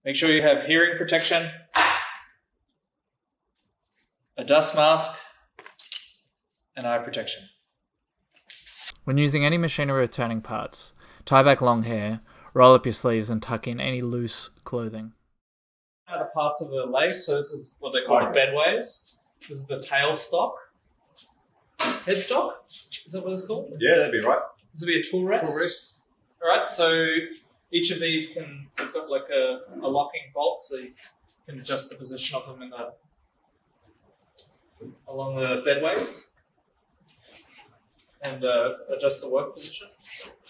Make sure you have hearing protection, a dust mask, and eye protection. When using any machinery with turning parts, tie back long hair, roll up your sleeves and tuck in any loose clothing. The parts of the lathe, so this is what they call bedways. This is the tail stock. Headstock? Is that what it's called? Yeah, that'd be right. This would be a tool rest. Tool rest. Alright, so each of these we've got like a locking bolt, so you can adjust the position of them along the bedways. And adjust the work position.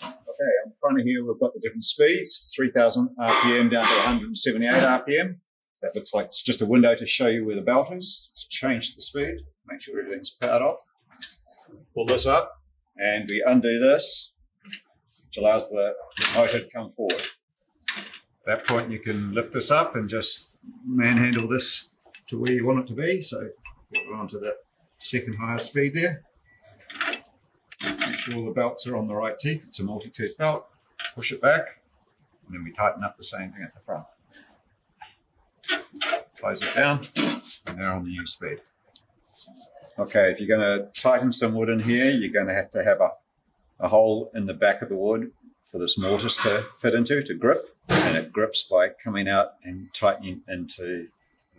Okay, on front of here we've got the different speeds, 3000 RPM down to 178 RPM. That looks like it's just a window to show you where the belt is. Let's change the speed, make sure everything's powered off. Pull this up, and we undo this, which allows the motor to come forward. At that point you can lift this up and just manhandle this to where you want it to be. So get it onto the second highest speed there. Make sure all the belts are on the right teeth. It's a multi-tooth belt. Push it back, and then we tighten up the same thing at the front. Close it down, and they're on the new speed. Okay, if you're going to tighten some wood in here, you're going to have a hole in the back of the wood for this mortise to fit into, to grip, and it grips by coming out and tightening into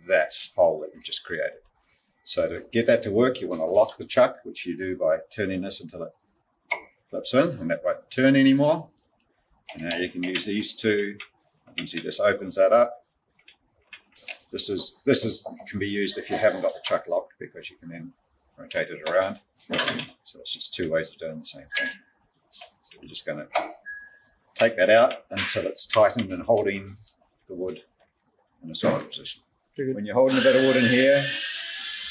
that hole that we've just created. So to get that to work, you want to lock the chuck, which you do by turning this until it flips in, and that won't turn anymore. And now you can use these two. You can see this opens that up. This can be used if you haven't got the chuck locked, because you can then rotate it around. So it's just two ways of doing the same thing. So you're just going to take that out until it's tightened and holding the wood in a solid position. When you're holding a bit of wood in here,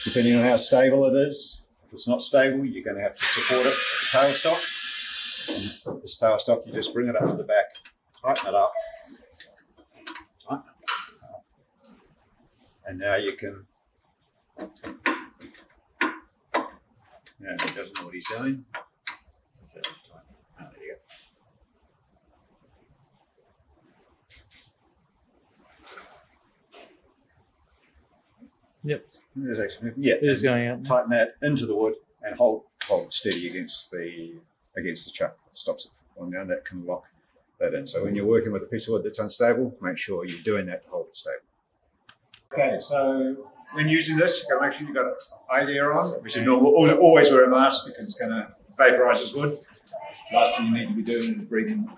depending on how stable it is, if it's not stable, you're going to have to support it with the tailstock. And this tailstock, you just bring it up to the back, tighten it up, and now you can. Now he doesn't know what he's doing. There you go. Yep. Yeah, it is going out. Tighten that into the wood and hold steady against the chuck. It stops it falling down. That can lock that in. So when you're working with a piece of wood that's unstable, make sure you're doing that to hold it stable. Okay, so when using this, you've got to make sure you've got an eye gear on. We should always wear a mask because it's going to vaporize this wood. Last thing you need to be doing is breathing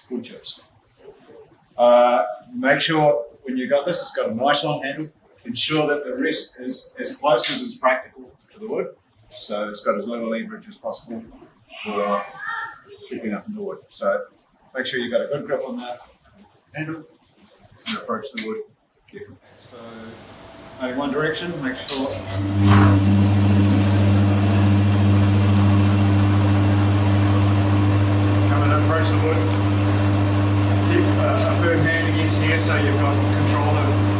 wood chips. Make sure when you've got this, it's got a nice long handle. Ensure that the rest is as close as is practical to the wood. So it's got as little leverage as possible for keeping up in the wood. So make sure you've got a good grip on that handle and approach the wood carefully. So only one direction, make sure. Come and approach the wood. Keep a firm hand against here so you've got control of it.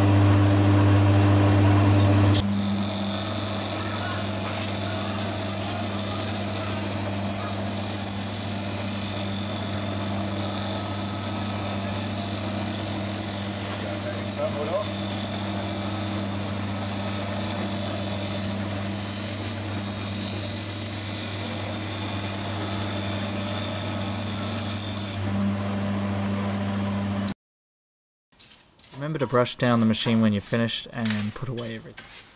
Remember to brush down the machine when you're finished and put away everything.